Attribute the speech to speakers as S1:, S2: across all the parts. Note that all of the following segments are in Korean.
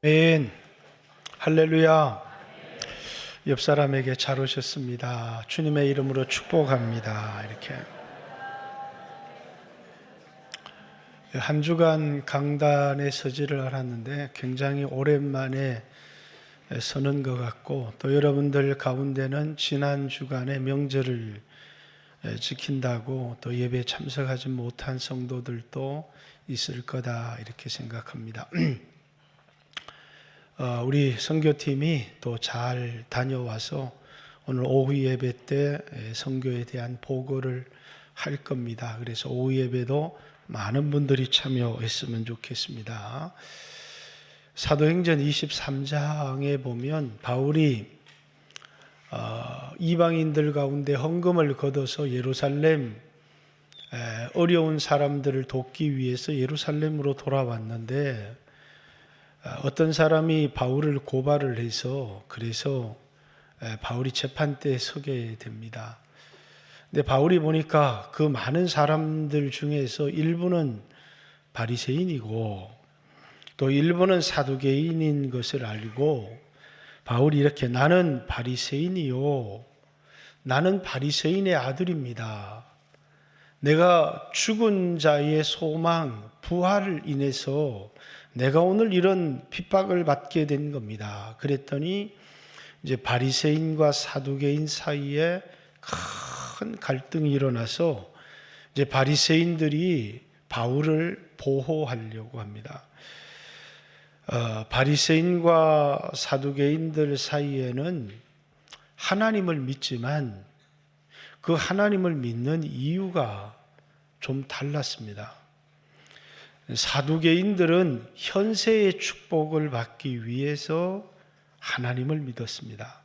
S1: 아멘. 할렐루야. 옆 사람에게 잘 오셨습니다. 주님의 이름으로 축복합니다. 이렇게 한 주간 강단에 서지를 않았는데 굉장히 오랜만에 서는 것 같고, 또 여러분들 가운데는 지난 주간에 명절을 지킨다고 또 예배에 참석하지 못한 성도들도 있을 거다 이렇게 생각합니다. 우리 선교팀이 또 잘 다녀와서 오늘 오후 예배 때 선교에 대한 보고를 할 겁니다. 그래서 오후 예배도 많은 분들이 참여했으면 좋겠습니다. 사도행전 23장에 보면 바울이 이방인들 가운데 헌금을 걷어서 예루살렘 어려운 사람들을 돕기 위해서 예루살렘으로 돌아왔는데, 어떤 사람이 바울을 고발을 해서 그래서 바울이 재판대에 서게 됩니다. 근데 바울이 보니까 그 많은 사람들 중에서 일부는 바리새인이고 또 일부는 사두개인인 것을 알고, 바울이 이렇게 나는 바리새인이요, 나는 바리새인의 아들입니다. 내가 죽은 자의 소망, 부활을 인해서 내가 오늘 이런 핍박을 받게 된 겁니다. 그랬더니 이제 바리새인과 사두개인 사이에 큰 갈등이 일어나서 이제 바리새인들이 바울을 보호하려고 합니다. 바리새인과 사두개인들 사이에는 하나님을 믿지만 그 하나님을 믿는 이유가 좀 달랐습니다. 사두개인들은 현세의 축복을 받기 위해서 하나님을 믿었습니다.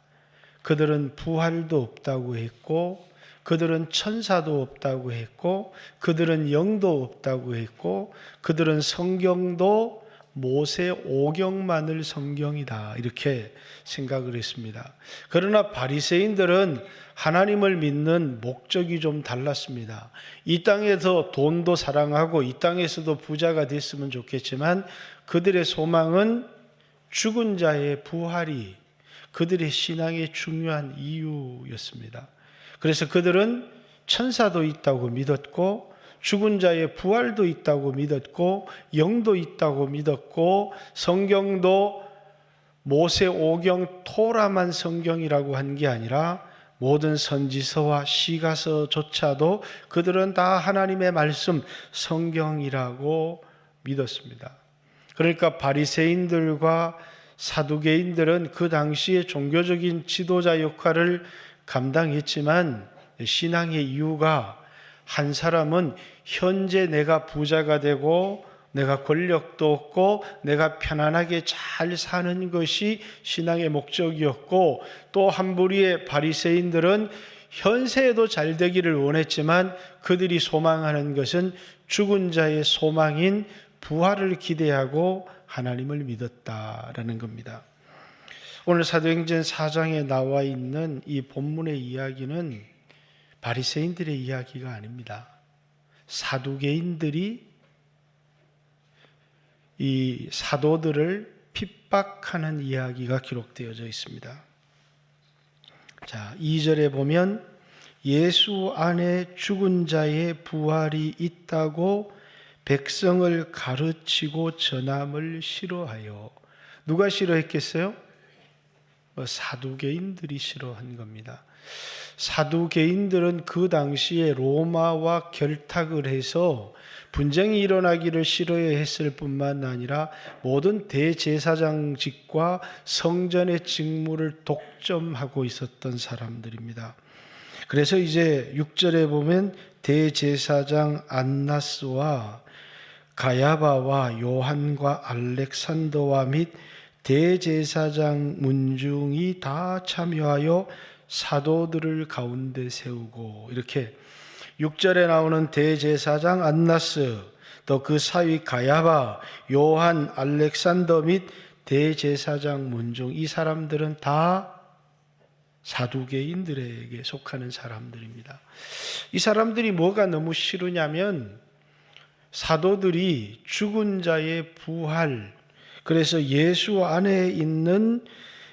S1: 그들은 부활도 없다고 했고, 그들은 천사도 없다고 했고, 그들은 영도 없다고 했고, 그들은 성경도 모세 오경만을 성경이다 이렇게 생각을 했습니다. 그러나 바리새인들은 하나님을 믿는 목적이 좀 달랐습니다. 이 땅에서 돈도 사랑하고 이 땅에서도 부자가 됐으면 좋겠지만 그들의 소망은 죽은 자의 부활이 그들의 신앙의 중요한 이유였습니다. 그래서 그들은 천사도 있다고 믿었고, 죽은 자의 부활도 있다고 믿었고, 영도 있다고 믿었고, 성경도 모세 오경 토라만 성경이라고 한 게 아니라 모든 선지서와 시가서조차도 그들은 다 하나님의 말씀 성경이라고 믿었습니다. 그러니까 바리새인들과 사두개인들은 그 당시에 종교적인 지도자 역할을 감당했지만, 신앙의 이유가 한 사람은 현재 내가 부자가 되고 내가 권력도 얻고 내가 편안하게 잘 사는 것이 신앙의 목적이었고, 또 한 부류의 바리새인들은 현세에도 잘 되기를 원했지만 그들이 소망하는 것은 죽은 자의 소망인 부활을 기대하고 하나님을 믿었다라는 겁니다. 오늘 사도행전 4장에 나와 있는 이 본문의 이야기는 바리새인들의 이야기가 아닙니다. 사두개인들이 이 사도들을 핍박하는 이야기가 기록되어져 있습니다. 자, 2절에 보면 예수 안에 죽은 자의 부활이 있다고 백성을 가르치고 전함을 싫어하여. 누가 싫어했겠어요? 사두개인들이 싫어한 겁니다. 사두개인들은 그 당시에 로마와 결탁을 해서 분쟁이 일어나기를 싫어했을 뿐만 아니라 모든 대제사장직과 성전의 직무를 독점하고 있었던 사람들입니다. 그래서 이제 6절에 보면 대제사장 안나스와 가야바와 요한과 알렉산더와 및 대제사장 문중이 다 참여하여 사도들을 가운데 세우고, 이렇게 6절에 나오는 대제사장 안나스, 또 그 사위 가야바, 요한, 알렉산더 및 대제사장 문중, 이 사람들은 다 사두개인들에게 속하는 사람들입니다. 이 사람들이 뭐가 너무 싫으냐면 사도들이 죽은 자의 부활, 그래서 예수 안에 있는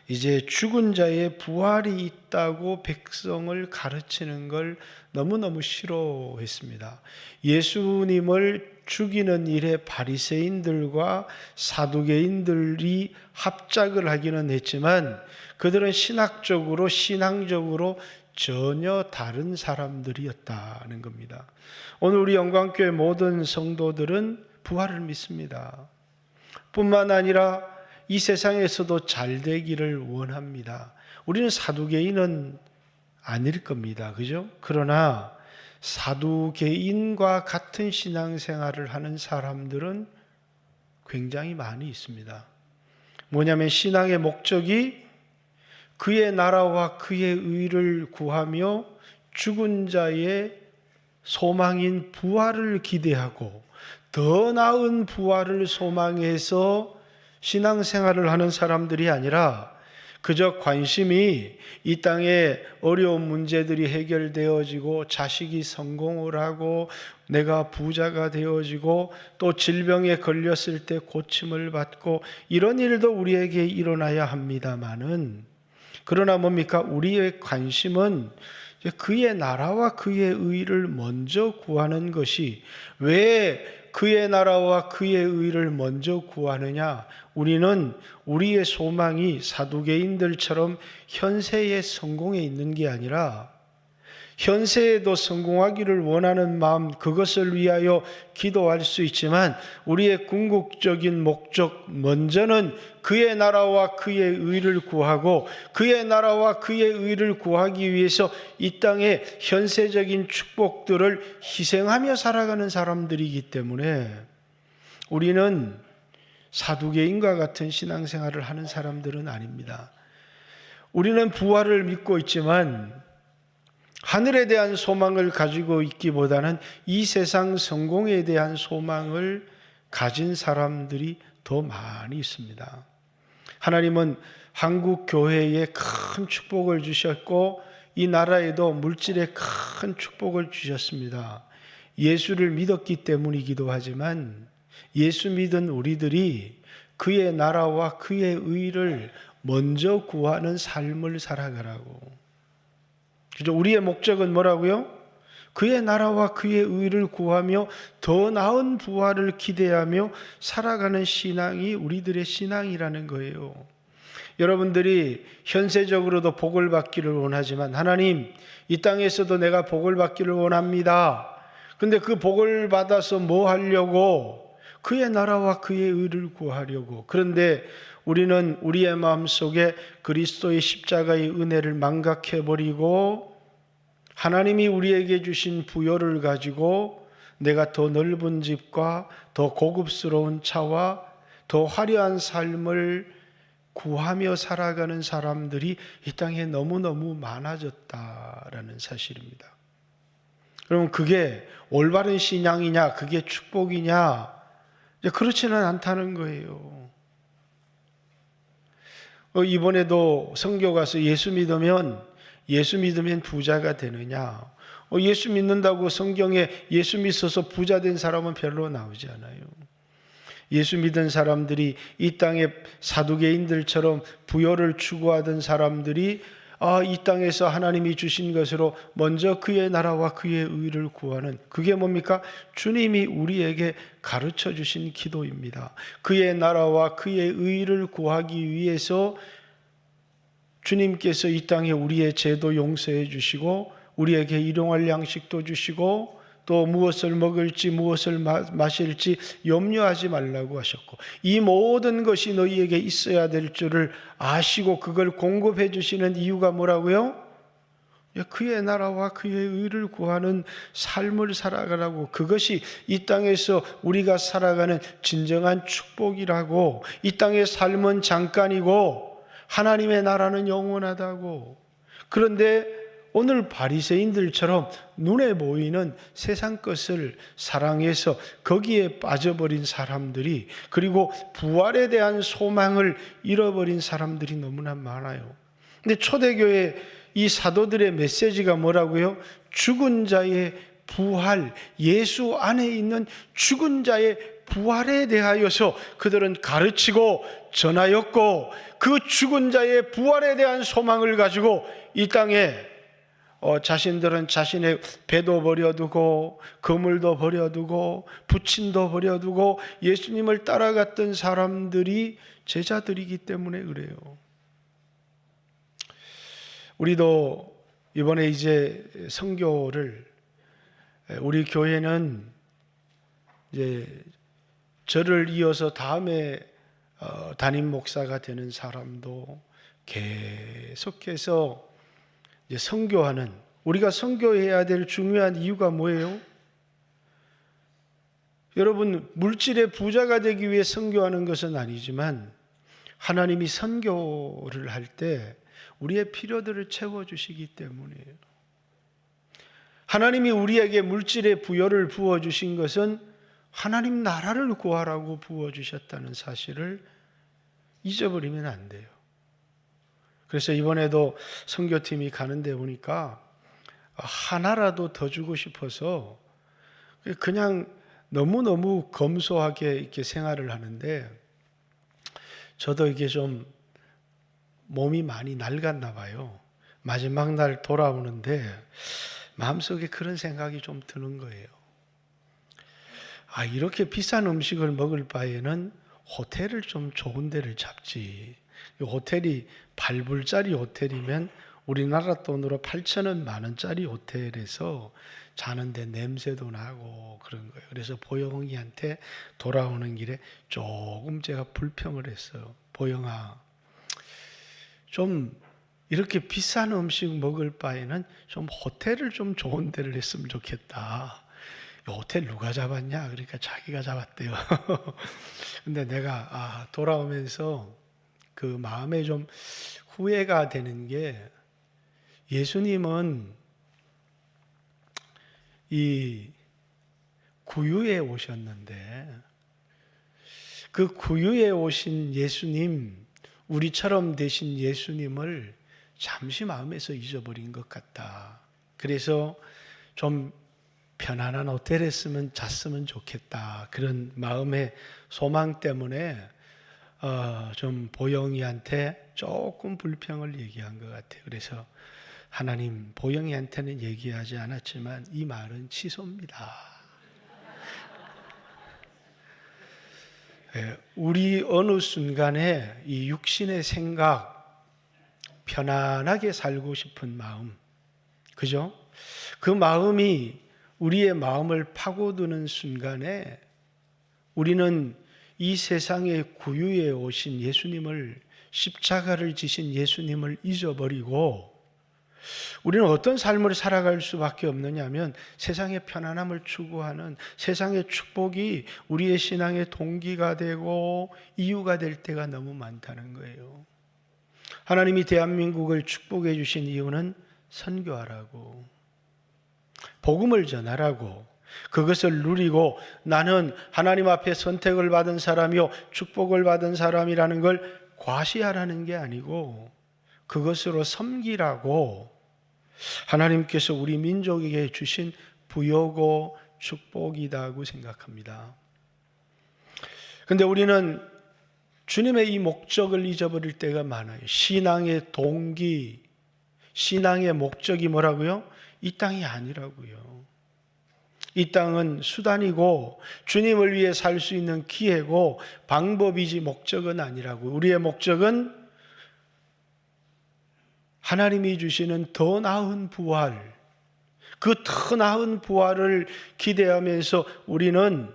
S1: 이제 죽은 자의 부활이 있다고 백성을 가르치는 걸 너무너무 싫어했습니다. 예수님을 죽이는 일에 바리새인들과 사두개인들이 합작을 하기는 했지만 그들은 신학적으로 신앙적으로 전혀 다른 사람들이었다는 겁니다. 오늘 우리 영광교회 모든 성도들은 부활을 믿습니다. 뿐만 아니라 이 세상에서도 잘 되기를 원합니다. 우리는 사두개인은 아닐 겁니다. 그죠? 그러나 사두개인과 같은 신앙생활을 하는 사람들은 굉장히 많이 있습니다. 뭐냐면 신앙의 목적이 그의 나라와 그의 의를 구하며 죽은 자의 소망인 부활을 기대하고 더 나은 부활을 소망해서 신앙생활을 하는 사람들이 아니라 그저 관심이 이 땅에 어려운 문제들이 해결되어지고 자식이 성공을 하고 내가 부자가 되어지고 또 질병에 걸렸을 때 고침을 받고 이런 일도 우리에게 일어나야 합니다마는 그러나 뭡니까? 우리의 관심은 그의 나라와 그의 의를 먼저 구하는 것이 왜 그의 나라와 그의 의를 먼저 구하느냐? 우리는 우리의 소망이 사두개인들처럼 현세의 성공에 있는 게 아니라 현세에도 성공하기를 원하는 마음, 그것을 위하여 기도할 수 있지만 우리의 궁극적인 목적 먼저는 그의 나라와 그의 의를 구하고 그의 나라와 그의 의를 구하기 위해서 이 땅의 현세적인 축복들을 희생하며 살아가는 사람들이기 때문에 우리는 사두개인과 같은 신앙생활을 하는 사람들은 아닙니다. 우리는 부활을 믿고 있지만 하늘에 대한 소망을 가지고 있기보다는 이 세상 성공에 대한 소망을 가진 사람들이 더 많이 있습니다. 하나님은 한국 교회에 큰 축복을 주셨고 이 나라에도 물질의 큰 축복을 주셨습니다. 예수를 믿었기 때문이기도 하지만 예수 믿은 우리들이 그의 나라와 그의 의를 먼저 구하는 삶을 살아가라고. 그죠? 우리의 목적은 뭐라고요? 그의 나라와 그의 의를 구하며 더 나은 부활을 기대하며 살아가는 신앙이 우리들의 신앙이라는 거예요. 여러분들이 현세적으로도 복을 받기를 원하지만 하나님, 이 땅에서도 내가 복을 받기를 원합니다. 근데 그 복을 받아서 뭐 하려고? 그의 나라와 그의 의를 구하려고. 그런데 우리는 우리의 마음속에 그리스도의 십자가의 은혜를 망각해버리고 하나님이 우리에게 주신 부여를 가지고 내가 더 넓은 집과 더 고급스러운 차와 더 화려한 삶을 구하며 살아가는 사람들이 이 땅에 너무너무 많아졌다라는 사실입니다. 그럼 그게 올바른 신앙이냐? 그게 축복이냐? 그렇지는 않다는 거예요. 이번에도 선교 가서 예수 믿으면 부자가 되느냐? 예수 믿는다고 성경에 예수 믿어서 부자 된 사람은 별로 나오지 않아요. 예수 믿은 사람들이 이 땅에 사두개인들처럼 부여를 추구하던 사람들이 이 땅에서 하나님이 주신 것으로 먼저 그의 나라와 그의 의를 구하는, 그게 뭡니까? 주님이 우리에게 가르쳐 주신 기도입니다. 그의 나라와 그의 의를 구하기 위해서 주님께서 이 땅에 우리의 죄도 용서해 주시고 우리에게 일용할 양식도 주시고 또 무엇을 먹을지 무엇을 마실지 염려하지 말라고 하셨고, 이 모든 것이 너희에게 있어야 될 줄을 아시고 그걸 공급해 주시는 이유가 뭐라고요? 그의 나라와 그의 의를 구하는 삶을 살아가라고. 그것이 이 땅에서 우리가 살아가는 진정한 축복이라고. 이 땅의 삶은 잠깐이고 하나님의 나라는 영원하다고. 그런데 오늘 바리새인들처럼 눈에 보이는 세상 것을 사랑해서 거기에 빠져버린 사람들이, 그리고 부활에 대한 소망을 잃어버린 사람들이 너무나 많아요. 근데 초대교회 이 사도들의 메시지가 뭐라고요? 죽은 자의 부활, 예수 안에 있는 죽은 자의 부활에 대하여서 그들은 가르치고 전하였고, 그 죽은 자의 부활에 대한 소망을 가지고 이 땅에 자신들은 자신의 배도 버려두고 그물도 버려두고 부친도 버려두고 예수님을 따라갔던 사람들이 제자들이기 때문에 그래요. 우리도 이번에 이제 선교를, 우리 교회는 이제 저를 이어서 다음에 담임 목사가 되는 사람도 계속해서 이제 선교하는, 우리가 선교해야 될 중요한 이유가 뭐예요? 여러분, 물질의 부자가 되기 위해 선교하는 것은 아니지만 하나님이 선교를 할 때 우리의 필요들을 채워주시기 때문이에요. 하나님이 우리에게 물질의 부여를 부어주신 것은 하나님 나라를 구하라고 부어주셨다는 사실을 잊어버리면 안 돼요. 그래서 이번에도 선교팀이 가는데 보니까 하나라도 더 주고 싶어서 그냥 너무너무 검소하게 이렇게 생활을 하는데, 저도 이게 좀 몸이 많이 낡았나 봐요. 마지막 날 돌아오는데 마음속에 그런 생각이 좀 드는 거예요. 이렇게 비싼 음식을 먹을 바에는 호텔을 좀 좋은 데를 잡지. 이 호텔이 8불짜리 호텔이면 우리나라 돈으로 8,000원, 10,000원짜리 호텔에서 자는데 냄새도 나고 그런 거예요. 그래서 보영이한테 돌아오는 길에 조금 제가 불평을 했어요. 보영아, 좀 이렇게 비싼 음식 먹을 바에는 좀 호텔을 좀 좋은 데를 했으면 좋겠다. 이 호텔 누가 잡았냐? 그러니까 자기가 잡았대요. 근데 내가 돌아오면서 그 마음에 좀 후회가 되는 게, 예수님은 이 구유에 오셨는데 그 구유에 오신 예수님, 우리처럼 되신 예수님을 잠시 마음에서 잊어버린 것 같다. 그래서 좀 편안한 호텔에 잤으면 좋겠다. 그런 마음의 소망 때문에 좀 보영이한테 조금 불평을 얘기한 것 같아요. 그래서 하나님, 보영이한테는 얘기하지 않았지만 이 말은 취소입니다. 우리 어느 순간에 이 육신의 생각, 편안하게 살고 싶은 마음, 그죠? 그 마음이 우리의 마음을 파고드는 순간에 우리는 이 세상의 구유에 오신 예수님을, 십자가를 지신 예수님을 잊어버리고 우리는 어떤 삶을 살아갈 수밖에 없느냐면 세상의 편안함을 추구하는, 세상의 축복이 우리의 신앙의 동기가 되고 이유가 될 때가 너무 많다는 거예요. 하나님이 대한민국을 축복해 주신 이유는 선교하라고, 복음을 전하라고, 그것을 누리고 나는 하나님 앞에 선택을 받은 사람이요 축복을 받은 사람이라는 걸 과시하라는 게 아니고 그것으로 섬기라고 하나님께서 우리 민족에게 주신 부여고 축복이다고 생각합니다. 그런데 우리는 주님의 이 목적을 잊어버릴 때가 많아요. 신앙의 동기, 신앙의 목적이 뭐라고요? 이 땅이 아니라고요. 이 땅은 수단이고 주님을 위해 살 수 있는 기회고 방법이지 목적은 아니라고. 우리의 목적은 하나님이 주시는 더 나은 부활, 그 더 나은 부활을 기대하면서 우리는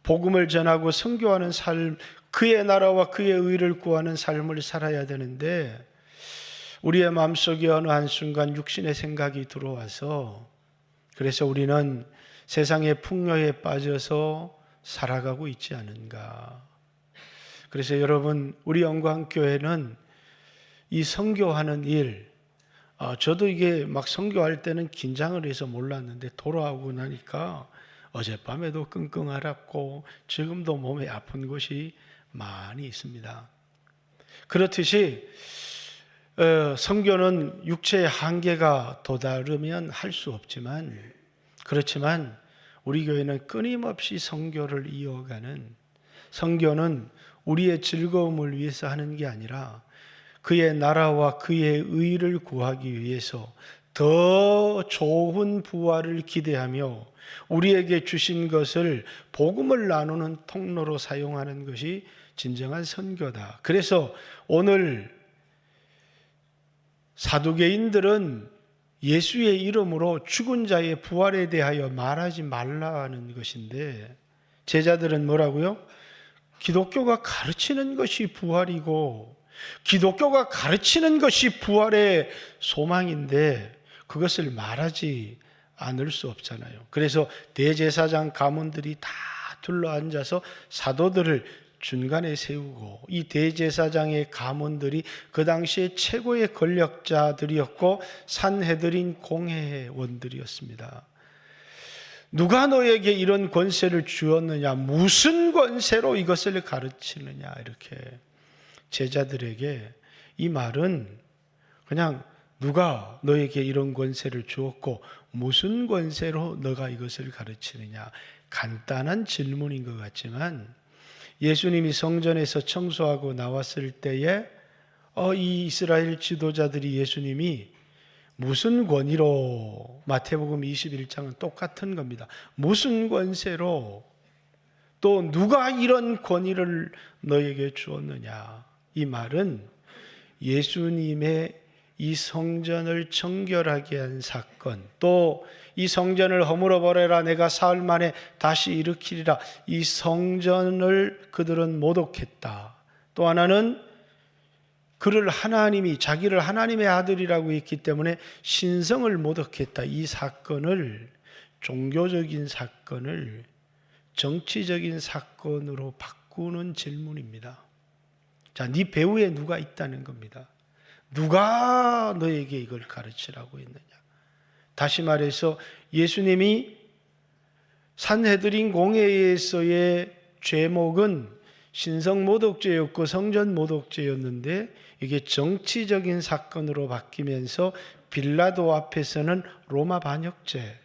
S1: 복음을 전하고 선교하는 삶, 그의 나라와 그의 의를 구하는 삶을 살아야 되는데 우리의 마음속에 어느 한순간 육신의 생각이 들어와서 그래서 우리는 세상의 풍요에 빠져서 살아가고 있지 않은가. 그래서 여러분, 우리 영광교회는 이 선교하는 일, 저도 이게 막 선교할 때는 긴장을 해서 몰랐는데 돌아오고 나니까 어젯밤에도 끙끙 앓았고 지금도 몸에 아픈 곳이 많이 있습니다. 그렇듯이 선교는 육체의 한계가 도달하면 할 수 없지만, 그렇지만 우리 교회는 끊임없이 선교를 이어가는, 선교는 우리의 즐거움을 위해서 하는 게 아니라 그의 나라와 그의 의를 구하기 위해서 더 좋은 부활을 기대하며 우리에게 주신 것을 복음을 나누는 통로로 사용하는 것이 진정한 선교다. 그래서 오늘 사두개인들은 예수의 이름으로 죽은 자의 부활에 대하여 말하지 말라는 것인데, 제자들은 뭐라고요? 기독교가 가르치는 것이 부활이고 기독교가 가르치는 것이 부활의 소망인데 그것을 말하지 않을 수 없잖아요. 그래서 대제사장 가문들이 다 둘러앉아서 사도들을 중간에 세우고, 이 대제사장의 가문들이 그 당시에 최고의 권력자들이었고 산헤드린 공회원들이었습니다. 누가 너에게 이런 권세를 주었느냐, 무슨 권세로 이것을 가르치느냐, 이렇게 제자들에게 이 말은 그냥 누가 너에게 이런 권세를 주었고 무슨 권세로 너가 이것을 가르치느냐, 간단한 질문인 것 같지만 예수님이 성전에서 청소하고 나왔을 때에 이 이스라엘 지도자들이 예수님이 무슨 권위로, 마태복음 21장은 똑같은 겁니다. 무슨 권세로, 또 누가 이런 권위를 너에게 주었느냐, 이 말은 예수님의 이 성전을 정결하게 한 사건, 또 이 성전을 허물어 버려라 내가 사흘 만에 다시 일으키리라, 이 성전을 그들은 모독했다. 또 하나는 그를 하나님이, 자기를 하나님의 아들이라고 했기 때문에 신성을 모독했다. 이 사건을, 종교적인 사건을 정치적인 사건으로 바꾸는 질문입니다. 자, 네 배후에 누가 있다는 겁니다. 누가 너에게 이걸 가르치라고 했느냐. 다시 말해서 예수님이 산헤드린 공회에서의 죄목은 신성 모독죄였고 성전 모독죄였는데 이게 정치적인 사건으로 바뀌면서 빌라도 앞에서는 로마 반역죄,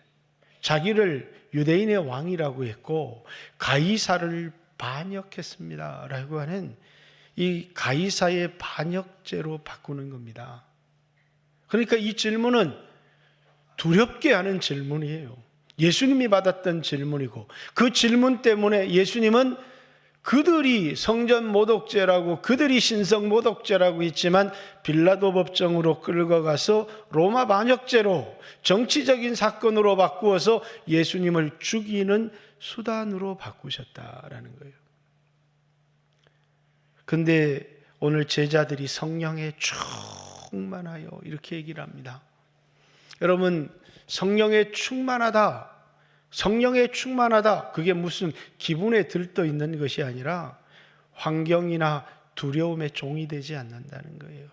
S1: 자기를 유대인의 왕이라고 했고 가이사를 반역했습니다 라고 하는 이 가이사의 반역죄로 바꾸는 겁니다. 그러니까 이 질문은 두렵게 하는 질문이에요. 예수님이 받았던 질문이고, 그 질문 때문에 예수님은 그들이 성전 모독죄라고, 그들이 신성 모독죄라고 했지만 빌라도 법정으로 끌고 가서 로마 반역죄로, 정치적인 사건으로 바꾸어서 예수님을 죽이는 수단으로 바꾸셨다라는 거예요. 근데 오늘 제자들이 성령에 충만하여 이렇게 얘기를 합니다. 여러분, 성령에 충만하다, 성령에 충만하다, 그게 무슨 기분에 들떠 있는 것이 아니라 환경이나 두려움의 종이 되지 않는다는 거예요.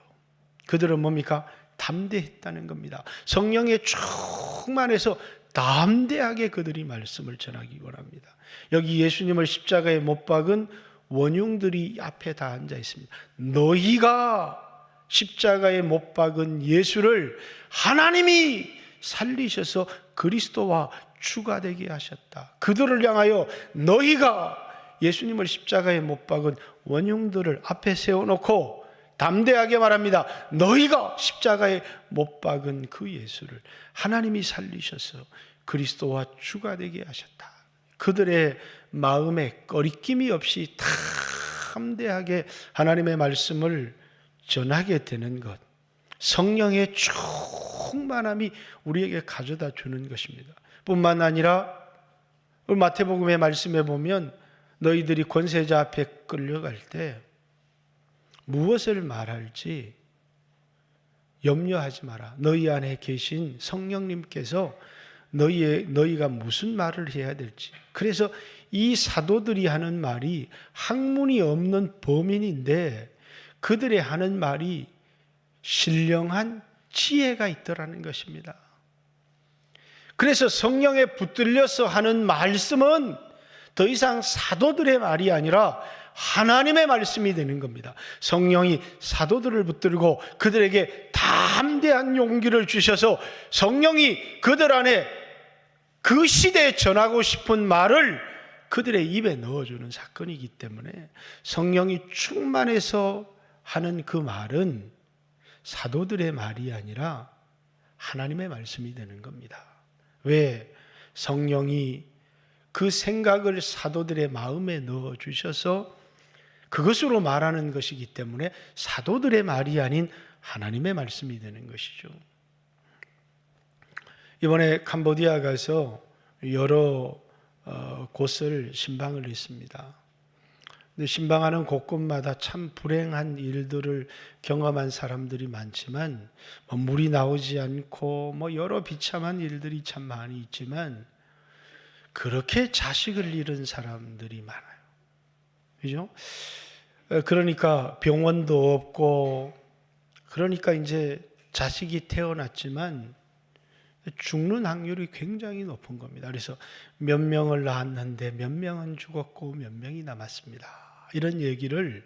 S1: 그들은 뭡니까? 담대했다는 겁니다. 성령에 충만해서 담대하게 그들이 말씀을 전하기 원합니다. 여기 예수님을 십자가에 못 박은 원흉들이 앞에 다 앉아 있습니다. 너희가 십자가에 못 박은 예수를 하나님이 살리셔서 그리스도와 주가 되게 하셨다. 그들을 향하여 너희가 예수님을 십자가에 못 박은 원흉들을 앞에 세워놓고 담대하게 말합니다. 너희가 십자가에 못 박은 그 예수를 하나님이 살리셔서 그리스도와 주가 되게 하셨다. 그들의 마음에 꺼리낌이 없이 담대하게 하나님의 말씀을 전하게 되는 것, 성령의 충만함이 우리에게 가져다 주는 것입니다. 뿐만 아니라 마태복음의 말씀에 보면 너희들이 권세자 앞에 끌려갈 때 무엇을 말할지 염려하지 마라. 너희 안에 계신 성령님께서 너희가 무슨 말을 해야 될지. 그래서 이 사도들이 하는 말이 학문이 없는 범인인데 그들의 하는 말이 신령한 지혜가 있더라는 것입니다. 그래서 성령에 붙들려서 하는 말씀은 더 이상 사도들의 말이 아니라 하나님의 말씀이 되는 겁니다. 성령이 사도들을 붙들고 그들에게 담대한 용기를 주셔서 성령이 그들 안에 그 시대에 전하고 싶은 말을 그들의 입에 넣어주는 사건이기 때문에 성령이 충만해서 하는 그 말은 사도들의 말이 아니라 하나님의 말씀이 되는 겁니다. 왜? 성령이 그 생각을 사도들의 마음에 넣어주셔서 그것으로 말하는 것이기 때문에 사도들의 말이 아닌 하나님의 말씀이 되는 것이죠. 이번에 캄보디아 가서 여러 곳을 신방을 했습니다. 근데 신방하는 곳곳마다 참 불행한 일들을 경험한 사람들이 많지만 물이 나오지 않고 여러 비참한 일들이 참 많이 있지만 그렇게 자식을 잃은 사람들이 많아요. 그죠? 그러니까 병원도 없고 그러니까 이제 자식이 태어났지만 죽는 확률이 굉장히 높은 겁니다. 그래서 몇 명을 낳았는데 몇 명은 죽었고 몇 명이 남았습니다. 이런 얘기를,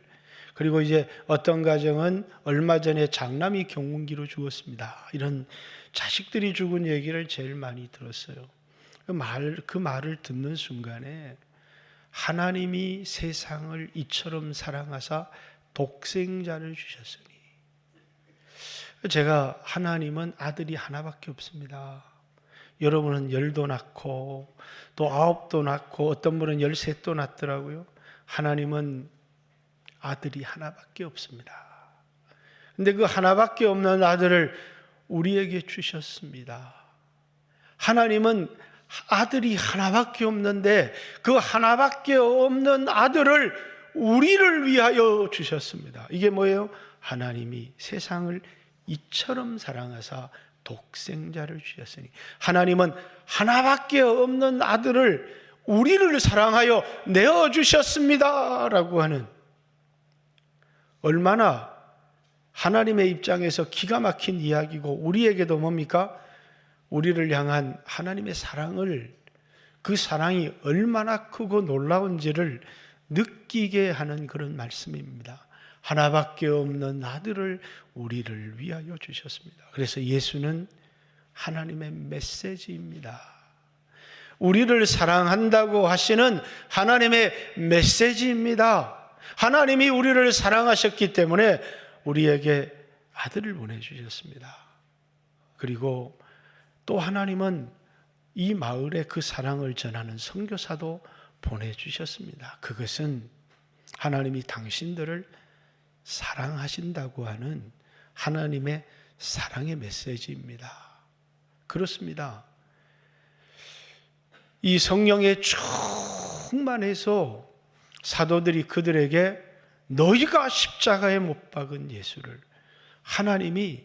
S1: 그리고 이제 어떤 가정은 얼마 전에 장남이 경운기로 죽었습니다. 이런 자식들이 죽은 얘기를 제일 많이 들었어요. 그 말을 듣는 순간에 하나님이 세상을 이처럼 사랑하사 독생자를 주셨으니, 제가 하나님은 아들이 하나밖에 없습니다. 여러분은 10도 낳고 또 9도 낳고 어떤 분은 13도 낳더라고요. 하나님은 아들이 하나밖에 없습니다. 근데 그 하나밖에 없는 아들을 우리에게 주셨습니다. 하나님은 아들이 하나밖에 없는데 그 하나밖에 없는 아들을 우리를 위하여 주셨습니다. 이게 뭐예요? 하나님이 세상을 이처럼 사랑하사 독생자를 주셨으니, 하나님은 하나밖에 없는 아들을 우리를 사랑하여 내어주셨습니다 라고 하는, 얼마나 하나님의 입장에서 기가 막힌 이야기고, 우리에게도 뭡니까? 우리를 향한 하나님의 사랑을, 그 사랑이 얼마나 크고 놀라운지를 느끼게 하는 그런 말씀입니다. 하나밖에 없는 아들을 우리를 위하여 주셨습니다. 그래서 예수는 하나님의 메시지입니다. 우리를 사랑한다고 하시는 하나님의 메시지입니다. 하나님이 우리를 사랑하셨기 때문에 우리에게 아들을 보내주셨습니다. 그리고 또 하나님은 이 마을에 그 사랑을 전하는 선교사도 보내주셨습니다. 그것은 하나님이 당신들을 사랑하신다고 하는 하나님의 사랑의 메시지입니다. 그렇습니다. 이 성령에 충만해서 사도들이 그들에게 너희가 십자가에 못 박은 예수를 하나님이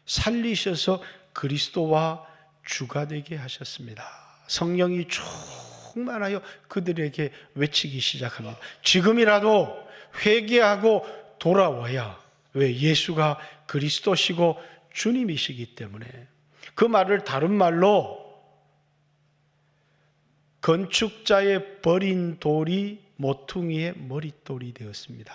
S1: 살리셔서 그리스도와 주가 되게 하셨습니다. 성령이 충만하여 그들에게 외치기 시작합니다. 지금이라도 회개하고 돌아와야, 왜? 예수가 그리스도시고 주님이시기 때문에. 그 말을 다른 말로 건축자의 버린 돌이 모퉁이의 머릿돌이 되었습니다.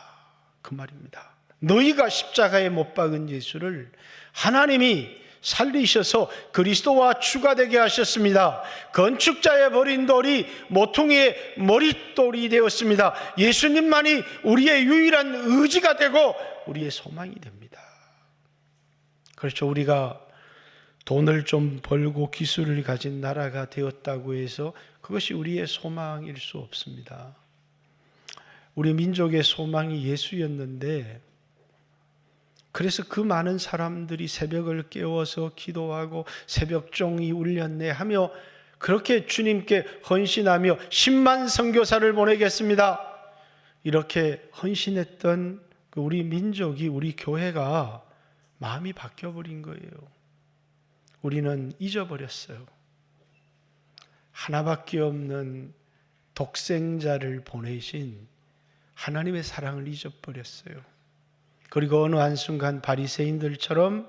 S1: 그 말입니다. 너희가 십자가에 못 박은 예수를 하나님이 살리셔서 그리스도와 주가 되게 하셨습니다. 건축자의 버린 돌이 모퉁이의 머릿돌이 되었습니다. 예수님만이 우리의 유일한 의지가 되고 우리의 소망이 됩니다. 그렇죠. 우리가 돈을 좀 벌고 기술을 가진 나라가 되었다고 해서 그것이 우리의 소망일 수 없습니다. 우리 민족의 소망이 예수였는데, 그래서 그 많은 사람들이 새벽을 깨워서 기도하고 새벽종이 울렸네 하며 그렇게 주님께 헌신하며 10만 선교사를 보내겠습니다, 이렇게 헌신했던 우리 민족이, 우리 교회가 마음이 바뀌어버린 거예요. 우리는 잊어버렸어요. 하나밖에 없는 독생자를 보내신 하나님의 사랑을 잊어버렸어요. 그리고 어느 한순간 바리새인들처럼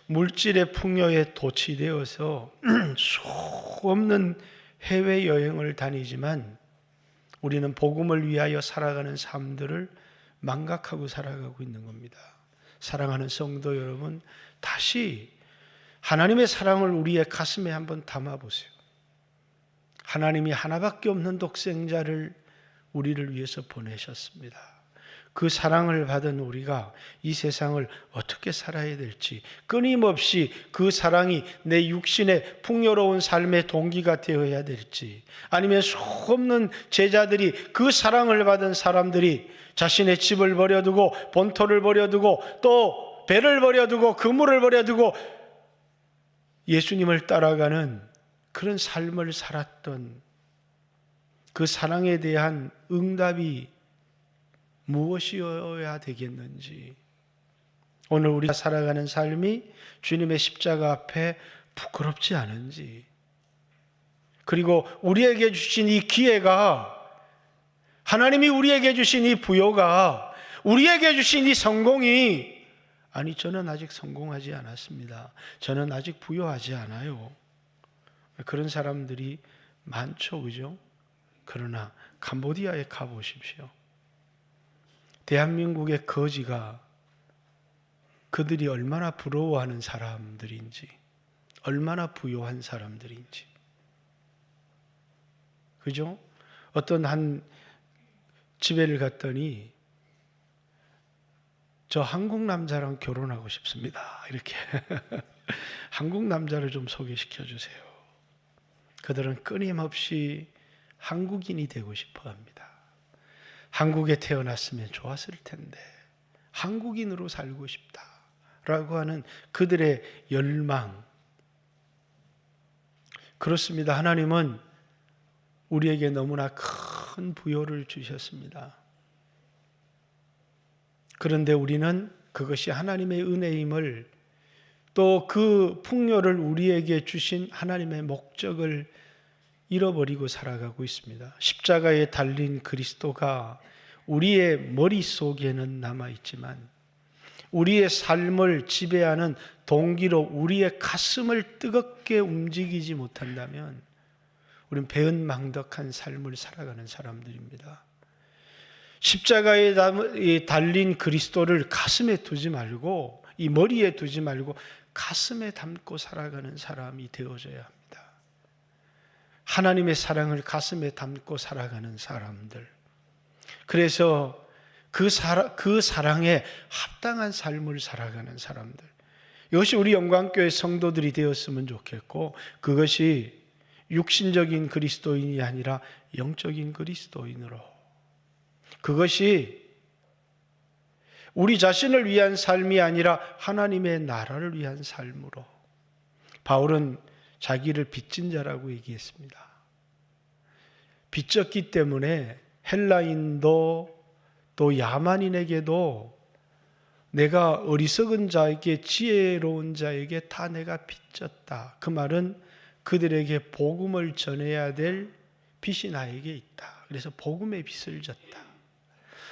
S1: 물질의 풍요에 도취되어서 수 없는 해외여행을 다니지만 우리는 복음을 위하여 살아가는 삶들을 망각하고 살아가고 있는 겁니다. 사랑하는 성도 여러분, 다시 하나님의 사랑을 우리의 가슴에 한번 담아보세요. 하나님이 하나밖에 없는 독생자를 우리를 위해서 보내셨습니다. 그 사랑을 받은 우리가 이 세상을 어떻게 살아야 될지, 끊임없이 그 사랑이 내 육신의 풍요로운 삶의 동기가 되어야 될지, 아니면 수없는 제자들이, 그 사랑을 받은 사람들이 자신의 집을 버려두고 본토를 버려두고 또 배를 버려두고 그물을 버려두고 예수님을 따라가는 그런 삶을 살았던 그 사랑에 대한 응답이 무엇이어야 되겠는지, 오늘 우리가 살아가는 삶이 주님의 십자가 앞에 부끄럽지 않은지, 그리고 우리에게 주신 이 기회가, 하나님이 우리에게 주신 이 부요가, 우리에게 주신 이 성공이, 아니 저는 아직 성공하지 않았습니다, 저는 아직 부요하지 않아요, 그런 사람들이 많죠, 그죠? 그러나 캄보디아에 가보십시오. 대한민국의 거지가 그들이 얼마나 부러워하는 사람들인지, 얼마나 부요한 사람들인지, 그죠? 어떤 한 집에를 갔더니 저 한국 남자랑 결혼하고 싶습니다, 이렇게 한국 남자를 좀 소개시켜 주세요. 그들은 끊임없이 한국인이 되고 싶어 합니다. 한국에 태어났으면 좋았을 텐데 한국인으로 살고 싶다라고 하는 그들의 열망. 그렇습니다. 하나님은 우리에게 너무나 큰 부요를 주셨습니다. 그런데 우리는 그것이 하나님의 은혜임을, 또 그 풍요를 우리에게 주신 하나님의 목적을 잃어버리고 살아가고 있습니다. 십자가에 달린 그리스도가 우리의 머릿속에는 남아있지만 우리의 삶을 지배하는 동기로 우리의 가슴을 뜨겁게 움직이지 못한다면 우리는 배은망덕한 삶을 살아가는 사람들입니다. 십자가에 달린 그리스도를 가슴에 두지 말고, 이 머리에 두지 말고 가슴에 담고 살아가는 사람이 되어져야 합니다. 하나님의 사랑을 가슴에 담고 살아가는 사람들. 그래서 그 사랑에 합당한 삶을 살아가는 사람들. 이것이 우리 영광교회 성도들이 되었으면 좋겠고, 그것이 육신적인 그리스도인이 아니라 영적인 그리스도인으로, 그것이 우리 자신을 위한 삶이 아니라 하나님의 나라를 위한 삶으로. 바울은 자기를 빚진 자라고 얘기했습니다. 빚졌기 때문에 헬라인도 또 야만인에게도 내가 어리석은 자에게, 지혜로운 자에게 다 내가 빚졌다. 그 말은 그들에게 복음을 전해야 될 빚이 나에게 있다. 그래서 복음의 빚을 졌다.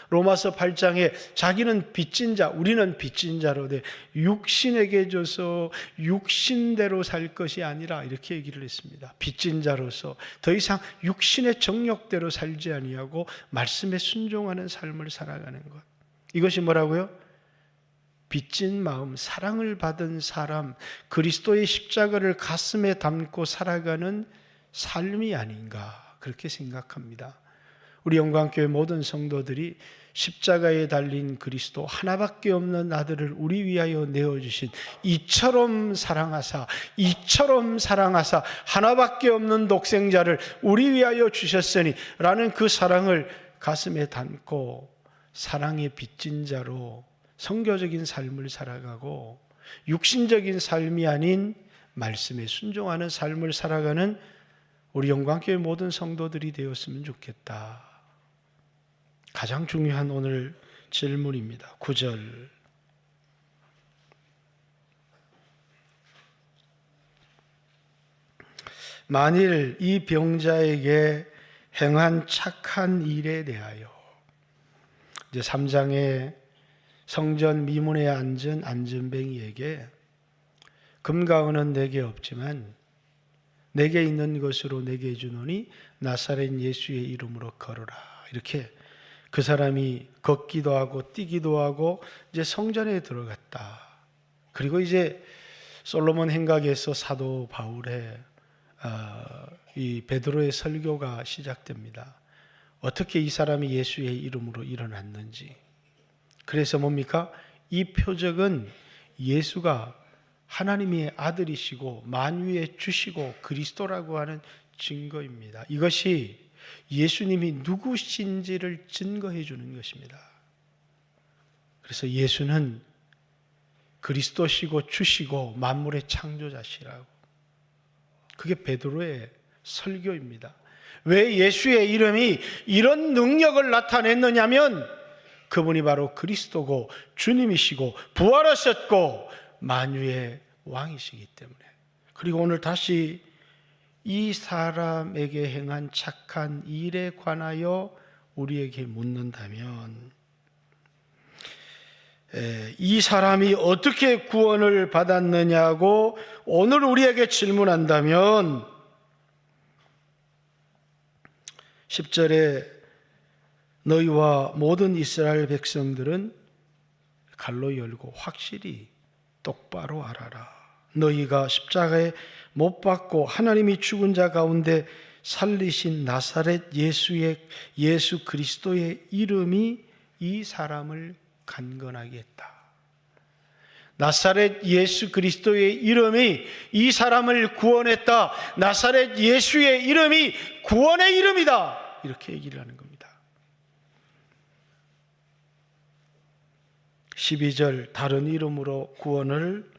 S1: 로마서 8장에 자기는 빚진 자, 우리는 빚진 자로 돼 육신에게 줘서 육신대로 살 것이 아니라 이렇게 얘기를 했습니다. 빚진 자로서 더 이상 육신의 정욕대로 살지 아니하고 말씀에 순종하는 삶을 살아가는 것. 이것이 뭐라고요? 빚진 마음, 사랑을 받은 사람, 그리스도의 십자가를 가슴에 담고 살아가는 삶이 아닌가, 그렇게 생각합니다. 우리 영광교회 모든 성도들이 십자가에 달린 그리스도, 하나밖에 없는 아들을 우리 위하여 내어주신, 이처럼 사랑하사 하나밖에 없는 독생자를 우리 위하여 주셨으니 라는 그 사랑을 가슴에 담고 사랑의 빚진 자로 성교적인 삶을 살아가고 육신적인 삶이 아닌 말씀에 순종하는 삶을 살아가는 우리 영광교회 모든 성도들이 되었으면 좋겠다. 가장 중요한 오늘 질문입니다. 9절. 만일 이 병자에게 행한 착한 일에 대하여, 이제 3장에 성전 미문에 앉은 안전뱅이에게 금과 은은 내게 없지만 내게 있는 것으로 내게 주노니 나사렛 예수의 이름으로 걸어라. 이렇게 그 사람이 걷기도 하고 뛰기도 하고 이제 성전에 들어갔다. 그리고 이제 솔로몬 행각에서 사도 바울의 이 베드로의 설교가 시작됩니다. 어떻게 이 사람이 예수의 이름으로 일어났는지. 그래서 뭡니까? 이 표적은 예수가 하나님의 아들이시고 만유의 주시고 그리스도라고 하는 증거입니다. 이것이 예수님이 누구신지를 증거해 주는 것입니다. 그래서 예수는 그리스도시고 주시고 만물의 창조자시라고. 그게 베드로의 설교입니다. 왜 예수의 이름이 이런 능력을 나타냈느냐면 그분이 바로 그리스도고 주님이시고 부활하셨고 만유의 왕이시기 때문에. 그리고 오늘 다시 이 사람에게 행한 착한 일에 관하여 우리에게 묻는다면 이 사람이 어떻게 구원을 받았느냐고 오늘 우리에게 질문한다면 10절에 너희와 모든 이스라엘 백성들은 갈로 열고 확실히 똑바로 알아라. 너희가 십자가에 못 박고 하나님이 죽은 자 가운데 살리신 나사렛 예수 그리스도의 이름이 이 사람을 간건하게 했다. 나사렛 예수 그리스도의 이름이 이 사람을 구원했다. 나사렛 예수의 이름이 구원의 이름이다. 이렇게 얘기를 하는 겁니다. 12절 다른 이름으로 구원을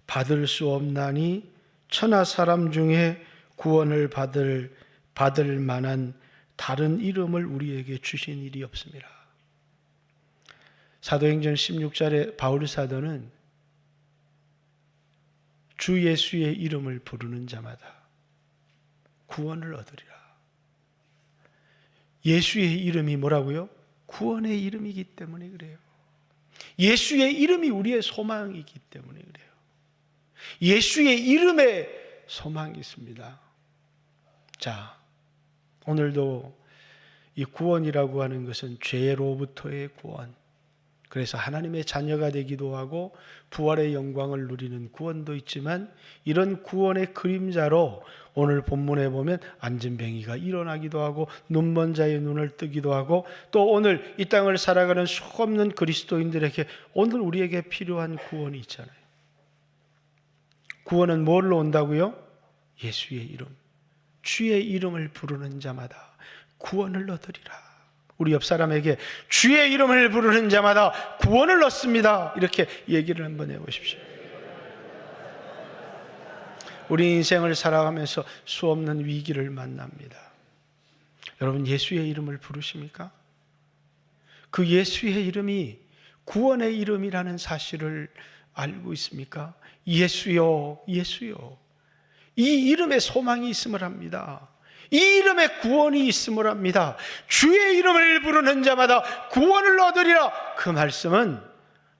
S1: 받을 수 없나니 천하 사람 중에 구원을 받을 만한 다른 이름을 우리에게 주신 일이 없습니다. 사도행전 16절에 바울 사도는 주 예수의 이름을 부르는 자마다 구원을 얻으리라. 예수의 이름이 뭐라고요? 구원의 이름이기 때문에 그래요. 예수의 이름이 우리의 소망이기 때문에 그래요. 예수의 이름에 소망이 있습니다. 자, 오늘도 이 구원이라고 하는 것은 죄로부터의 구원, 그래서 하나님의 자녀가 되기도 하고 부활의 영광을 누리는 구원도 있지만 이런 구원의 그림자로 오늘 본문에 보면 안진뱅이가 일어나기도 하고 눈먼 자의 눈을 뜨기도 하고 또 오늘 이 땅을 살아가는 수없는 그리스도인들에게 오늘 우리에게 필요한 구원이 있잖아요. 구원은 뭘로 온다고요? 예수의 이름, 주의 이름을 부르는 자마다 구원을 얻으리라. 우리 옆 사람에게 주의 이름을 부르는 자마다 구원을 얻습니다. 이렇게 얘기를 한번 해보십시오. 우리 인생을 살아가면서 수없는 위기를 만납니다. 여러분 예수의 이름을 부르십니까? 그 예수의 이름이 구원의 이름이라는 사실을 알고 있습니까? 예수요, 예수요. 이 이름에 소망이 있음을 합니다. 이 이름에 구원이 있음을 합니다. 주의 이름을 부르는 자마다 구원을 얻으리라. 그 말씀은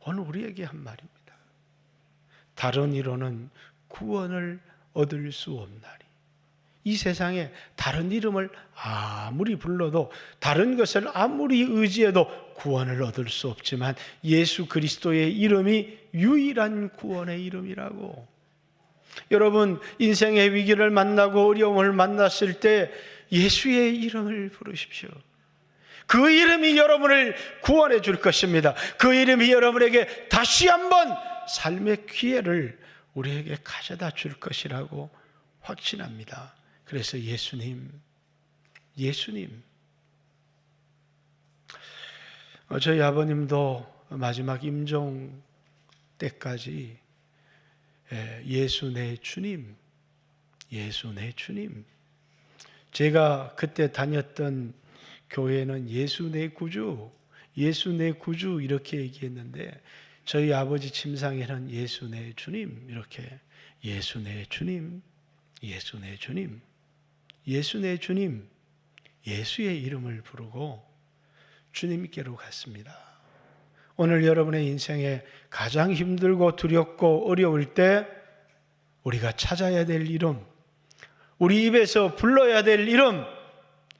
S1: 오늘 우리에게 한 말입니다. 다른 이로는 구원을 얻을 수 없나니. 이 세상에 다른 이름을 아무리 불러도 다른 것을 아무리 의지해도 구원을 얻을 수 없지만 예수 그리스도의 이름이 유일한 구원의 이름이라고. 여러분 인생의 위기를 만나고 어려움을 만났을 때 예수의 이름을 부르십시오. 그 이름이 여러분을 구원해 줄 것입니다. 그 이름이 여러분에게 다시 한번 삶의 기회를 우리에게 가져다 줄 것이라고 확신합니다. 그래서 예수님 저희 아버님도 마지막 임종 때까지 예수 내 주님, 예수 내 주님. 제가 그때 다녔던 교회는 예수 내 구주, 예수 내 구주 이렇게 얘기했는데 저희 아버지 침상에는 예수 내 주님 이렇게 예수 내 주님, 예수 내 주님, 예수 내 주님, 예수의 이름을 부르고 주님께로 갔습니다. 오늘 여러분의 인생에 가장 힘들고 두렵고 어려울 때 우리가 찾아야 될 이름, 우리 입에서 불러야 될 이름,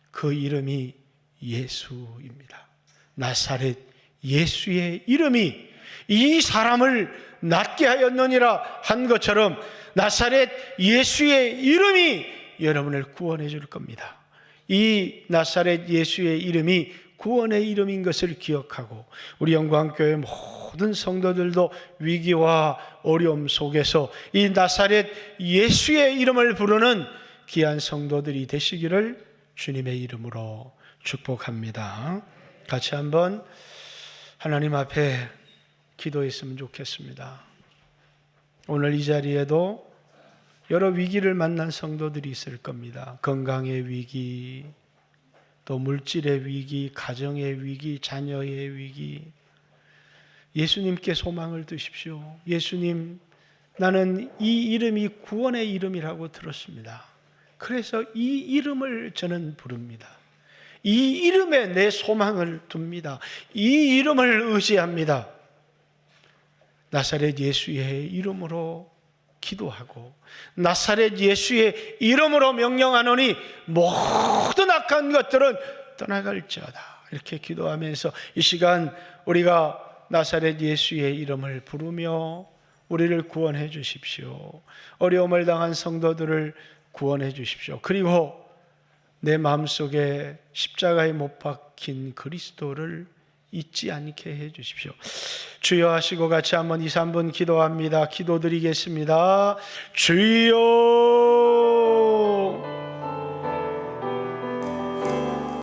S1: 그 이름이 예수입니다. 나사렛 예수의 이름이 이 사람을 낫게 하였느니라 한 것처럼 나사렛 예수의 이름이 여러분을 구원해 줄 겁니다. 이 나사렛 예수의 이름이 구원의 이름인 것을 기억하고 우리 영광교회 모든 성도들도 위기와 어려움 속에서 이 나사렛 예수의 이름을 부르는 귀한 성도들이 되시기를 주님의 이름으로 축복합니다. 같이 한번 하나님 앞에 기도했으면 좋겠습니다. 오늘 이 자리에도 여러 위기를 만난 성도들이 있을 겁니다. 건강의 위기, 또 물질의 위기, 가정의 위기, 자녀의 위기. 예수님께 소망을 두십시오. 예수님, 나는 이 이름이 구원의 이름이라고 들었습니다. 그래서 이 이름을 저는 부릅니다. 이 이름에 내 소망을 둡니다. 이 이름을 의지합니다. 나사렛 예수의 이름으로 기도하고 나사렛 예수의 이름으로 명령하노니 모든 악한 것들은 떠나갈지어다. 이렇게 기도하면서 이 시간 우리가 나사렛 예수의 이름을 부르며 우리를 구원해 주십시오. 어려움을 당한 성도들을 구원해 주십시오. 그리고 내 마음속에 십자가에 못 박힌 그리스도를 잊지 않게 해 주십시오. 주여 하시고 같이 한번 2, 3분 기도합니다. 기도드리겠습니다. 주여